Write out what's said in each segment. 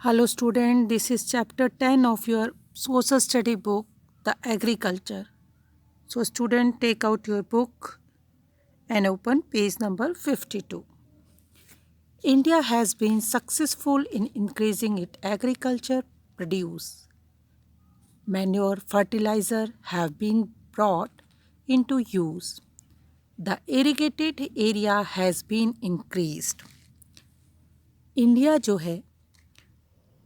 Hello student, this is chapter 10 of your social study book, The Agriculture. So student, take out your book and open page number 52. India has been successful in increasing its agriculture produce. Manure fertilizer have been brought into use. The irrigated area has been increased. India जो है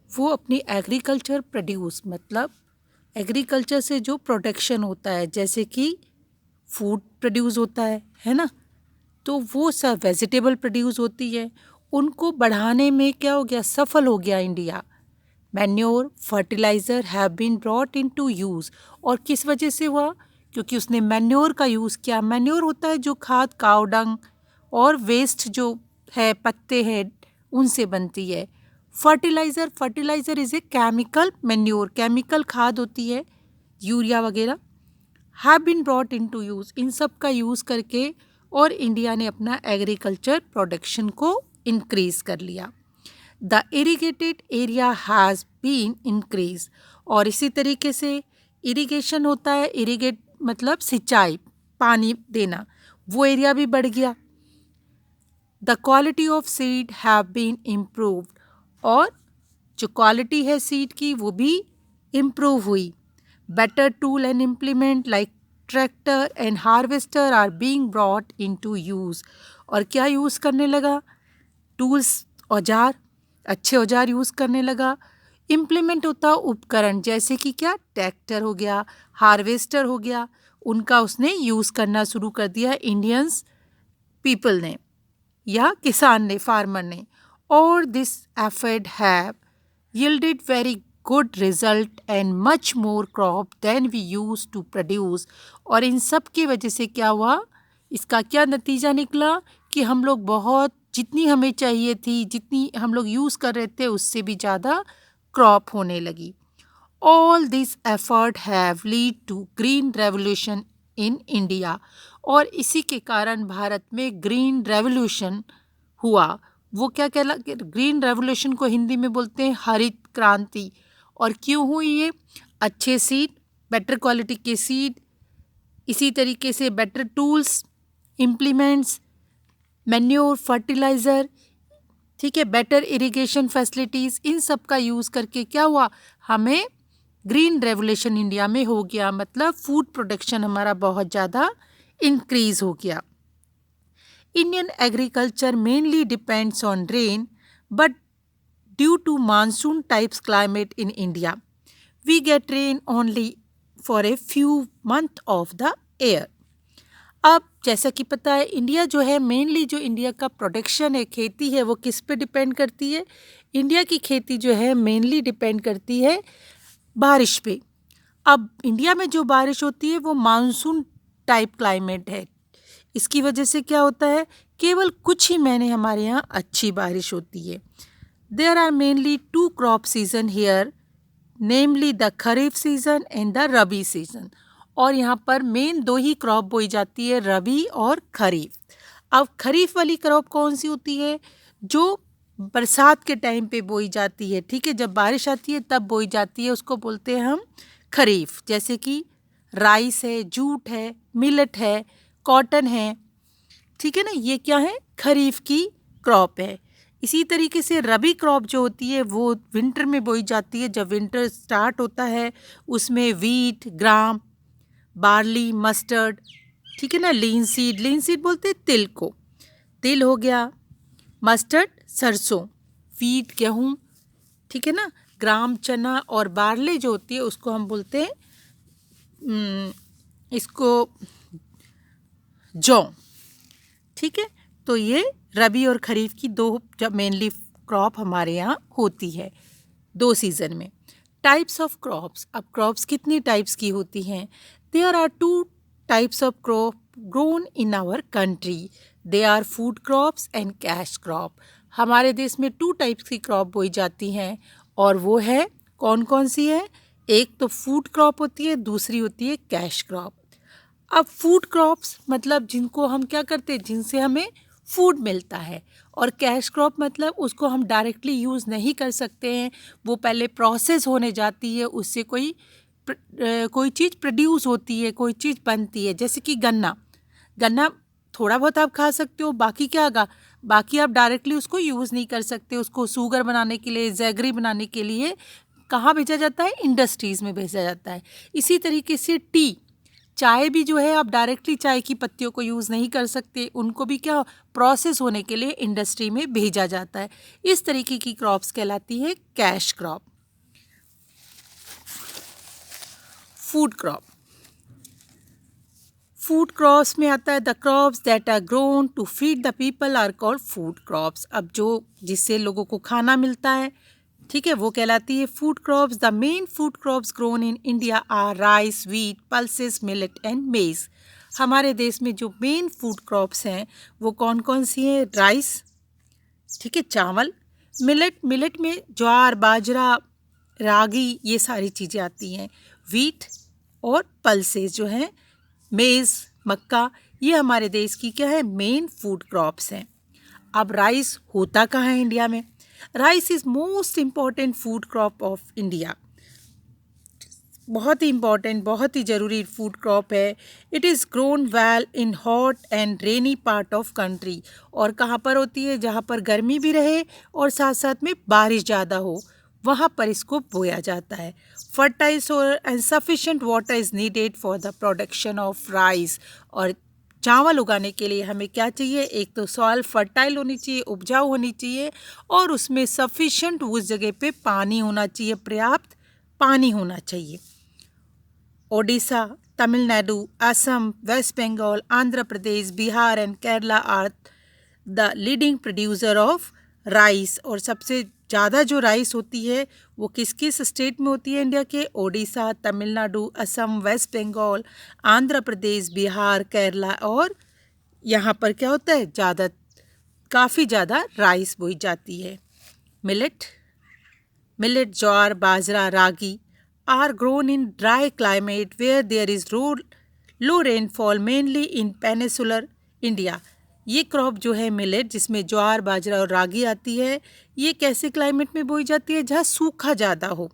वो अपनी agriculture produce मतलब agriculture से जो production होता है जैसे कि फूड प्रोड्यूस होता है ना। तो वो सब वेजिटेबल प्रोड्यूस होती है, उनको बढ़ाने में क्या हो गया, सफल हो गया India. Manure fertiliser have been brought into use. और किस वजह से हुआ? क्योंकि उसने मैन्योर का यूज़ किया। मैन्योर होता है जो खाद काव डंग और वेस्ट जो है पत्ते हैं उनसे बनती है। Fertiliser is a chemical manure, chemical खाद होती है यूरिया वगैरह। Have been brought into use, इन सब का यूज़ करके और इंडिया ने अपना एग्रीकल्चर प्रोडक्शन को इंक्रीज़ कर लिया। The irrigated area has been increase. और इसी तरीके से इरीगेशन होता है, इरीगेट मतलब सिंचाई, पानी देना, वो एरिया भी बढ़ गया। The quality of seed have been improved, और जो क्वालिटी है सीड की वो भी इम्प्रूव हुई। Better tool and implement like tractor and harvester are being brought into use. और क्या यूज़ करने लगा? टूल्स, औजार, अच्छे औजार यूज़ करने लगा। इम्प्लीमेंट होता उपकरण, जैसे कि क्या, ट्रैक्टर हो गया, हार्वेस्टर हो गया, उनका उसने यूज़ करना शुरू कर दिया इंडियंस पीपल ने या किसान ने, फार्मर ने। और this effort have yielded very good result and much more crop than we used to produce। और इन सब की वजह से क्या हुआ, इसका क्या नतीजा निकला कि हम लोग बहुत, जितनी हमें चाहिए थी, जितनी हम लोग यूज़ कर रहे थे उससे भी ज़्यादा क्रॉप होने लगी। All this effort have lead to green revolution in India. और इसी के कारण भारत में ग्रीन रेवोल्यूशन हुआ। वो क्या कहला, ग्रीन रेवोल्यूशन को हिंदी में बोलते हैं हरित क्रांति। और क्यों हुई ये? अच्छे सीड, बेटर क्वालिटी के सीड, इसी तरीके से better tools, implements, manure, fertiliser, ठीक है, बेटर इरिगेशन फैसिलिटीज़, इन सब का यूज़ करके क्या हुआ, हमें ग्रीन रेवोल्यूशन इंडिया में हो गया। मतलब फूड प्रोडक्शन हमारा बहुत ज़्यादा इंक्रीज़ हो गया। Indian agriculture mainly depends on rain, but due to monsoon types climate in India, we get rain only for a few months of the year। अब जैसा कि पता है इंडिया जो है, मेनली जो इंडिया का प्रोडक्शन है, खेती है, वो किस पे डिपेंड करती है? इंडिया की खेती जो है मेनली डिपेंड करती है बारिश पे। अब इंडिया में जो बारिश होती है वो मानसून टाइप क्लाइमेट है। इसकी वजह से क्या होता है, केवल कुछ ही महीने हमारे यहाँ अच्छी बारिश होती है। There are mainly two crop season here, namely the kharif season and the rabi season. और यहाँ पर मेन दो ही क्रॉप बोई जाती है, रबी और खरीफ। अब खरीफ वाली क्रॉप कौन सी होती है? जो बरसात के टाइम पे बोई जाती है, ठीक है, जब बारिश आती है तब बोई जाती है, उसको बोलते हैं हम खरीफ। जैसे कि राइस है, जूट है, मिलेट है, कॉटन है, ठीक है ना, ये क्या है, खरीफ की क्रॉप है। इसी तरीके से रबी क्रॉप जो होती है वो विंटर में बोई जाती है। जब विंटर स्टार्ट होता है उसमें वीट, ग्राम, बार्ली, मस्टर्ड, ठीक है ना, लीन सीड बोलते हैं तिल को, तिल हो गया, मस्टर्ड सरसों, वीट गेहूँ, ठीक है ना, ग्राम चना, और बार्ले जो होती है उसको हम बोलते हैं इसको जौ, ठीक है। तो ये रबी और खरीफ की दो जब मेनली क्रॉप हमारे यहाँ होती है, दो सीज़न में। टाइप्स ऑफ क्रॉप्स, अब क्रॉप्स कितनी टाइप्स की होती हैं? There are two types of crop grown in our country, they are food crops and cash crop. हमारे देश में टू टाइप्स की क्रॉप बोई जाती हैं, और वो है कौन कौन सी है? एक तो फूड क्रॉप होती है, दूसरी होती है कैश क्रॉप। अब फूड क्रॉप्स मतलब जिनको हम क्या करते हैं, जिनसे हमें फूड मिलता है। और कैश क्रॉप मतलब उसको हम डायरेक्टली यूज़ नहीं कर सकते हैं, वो पहले प्रोसेस होने जाती है, उससे कोई चीज़ प्रोड्यूस होती है, कोई चीज़ बनती है। जैसे कि गन्ना, गन्ना थोड़ा बहुत आप खा सकते हो, बाकी क्या होगा, बाकी आप डायरेक्टली उसको यूज़ नहीं कर सकते। उसको शुगर बनाने के लिए, जैगरी बनाने के लिए कहाँ भेजा जाता है, इंडस्ट्रीज़ में भेजा जाता है। इसी तरीके से टी, चाय भी जो है आप डायरेक्टली चाय की पत्तियों को यूज़ नहीं कर सकते, उनको भी क्या प्रोसेस होने के लिए इंडस्ट्री में भेजा जाता है। इस तरीके की क्रॉप्स कहलाती है cash crop. Food crop, food crops में आता है the crops that are grown to feed the people are called food crops. अब जो जिससे लोगों को खाना मिलता है, ठीक है, वो कहलाती है food crops. The main food crops grown in India are rice, wheat, pulses, millet and maize. हमारे देश में जो मेन फूड क्रॉप्स हैं वो कौन कौन सी हैं? राइस, ठीक है, चावल, मिलेट, मिलेट में ज्वार, बाजरा, रागी, ये सारी चीज़ें आती हैं। व्हीट और पल्सेस जो हैं, मेज़, मक्का, ये हमारे देश की क्या है, मेन फूड क्रॉप्स हैं। अब राइस होता कहाँ है इंडिया में? Rice is most important food crop of India. बहुत ही इम्पॉर्टेंट, बहुत ही ज़रूरी फूड क्रॉप है। It is grown well in hot and rainy part of country. और कहाँ पर होती है? जहाँ पर गर्मी भी रहे और साथ साथ में बारिश ज़्यादा हो, वहाँ पर इसको बोया जाता है। Fertile soil and sufficient water is needed for the production of rice. और चावल उगाने के लिए हमें क्या चाहिए? एक तो सॉइल फर्टाइल होनी चाहिए, उपजाऊ होनी चाहिए, और उसमें सफिशेंट उस जगह पे पानी होना चाहिए, पर्याप्त पानी होना चाहिए। Odisha, Tamil Nadu, Assam, West Bengal, Andhra Pradesh, Bihar and Kerala are the leading producer of rice. और सबसे ज़्यादा जो राइस होती है वो किस किस स्टेट में होती है इंडिया के? ओडिशा, तमिलनाडु, असम, वेस्ट बंगाल, आंध्र प्रदेश, बिहार, केरला। और यहाँ पर क्या होता है? काफ़ी ज़्यादा राइस बोई जाती है। Millet, millet, jowar, bajra, ragi are grown in dry climate where there is low rainfall mainly in peninsular India। ये क्रॉप जो है मिलेट, जिसमें ज्वार, बाजरा और रागी आती है, ये कैसे क्लाइमेट में बोई जाती है? जहाँ सूखा ज़्यादा हो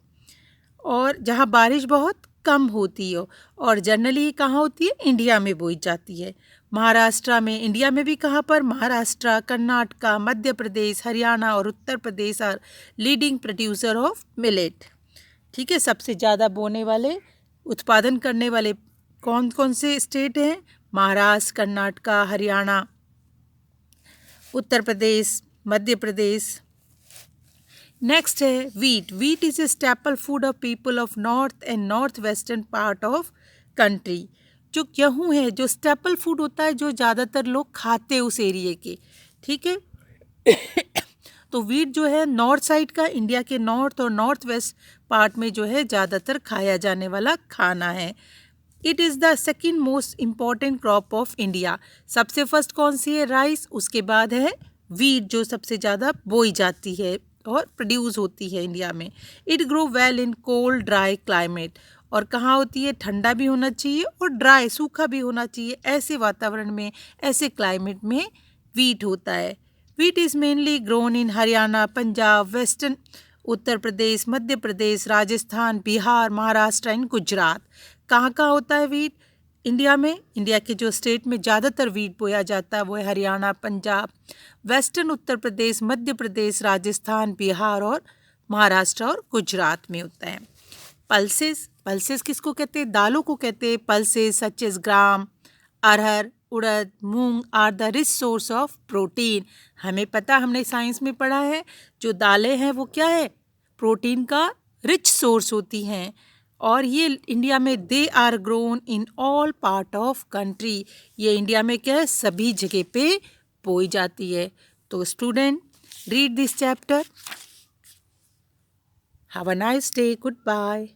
और जहाँ बारिश बहुत कम होती हो। और जनरली कहाँ होती है? इंडिया में बोई जाती है। महाराष्ट्र में, इंडिया में भी कहाँ पर? महाराष्ट्र, कर्नाटका, मध्य प्रदेश, हरियाणा और Uttar Pradesh are leading producer of millet. ठीक है, सबसे ज़्यादा बोने वाले, उत्पादन करने वाले कौन कौन से स्टेट हैं? महाराष्ट्र, कर्नाटका, हरियाणा, उत्तर प्रदेश, मध्य प्रदेश। नेक्स्ट है wheat. Wheat is a staple food of people of north and north western part of country. जो गेहूँ है, जो स्टेपल फूड होता है, जो ज़्यादातर लोग खाते हैं उस एरिए के, ठीक है। तो वीट जो है नॉर्थ साइड का, इंडिया के नॉर्थ और नॉर्थ वेस्ट पार्ट में जो है ज़्यादातर खाया जाने वाला खाना है। It is the second most important crop of India. सबसे फर्स्ट कौन सी है? राइस, उसके बाद है वीट जो सबसे ज़्यादा बोई जाती है और प्रोड्यूस होती है इंडिया में। It grow well in cold dry climate. और कहाँ होती है? ठंडा भी होना चाहिए और ड्राई, सूखा भी होना चाहिए। ऐसे वातावरण में, ऐसे क्लाइमेट में वीट होता है। Wheat is mainly grown in Haryana, Punjab, western Uttar Pradesh, Madhya Pradesh, Rajasthan, Bihar, Maharashtra and Gujarat. कहाँ कहाँ होता है वीट इंडिया में? इंडिया के जो स्टेट में ज़्यादातर वीट बोया जाता है वो है हरियाणा, पंजाब, वेस्टर्न उत्तर प्रदेश, मध्य प्रदेश, राजस्थान, बिहार और महाराष्ट्र और गुजरात में होता है। पल्सेस, पल्सेस किसको कहते हैं? दालों को कहते हैं pulses, such as gram, arhar, urad, moong are the rich source of protein. हमें पता, हमने साइंस में पढ़ा है, जो दालें हैं वो क्या है? प्रोटीन का रिच सोर्स होती हैं। और ये इंडिया में they are grown in all part of country. ये इंडिया में क्या है? सभी जगह पे बोई जाती है। तो student, read this chapter. Have a nice day. Good bye.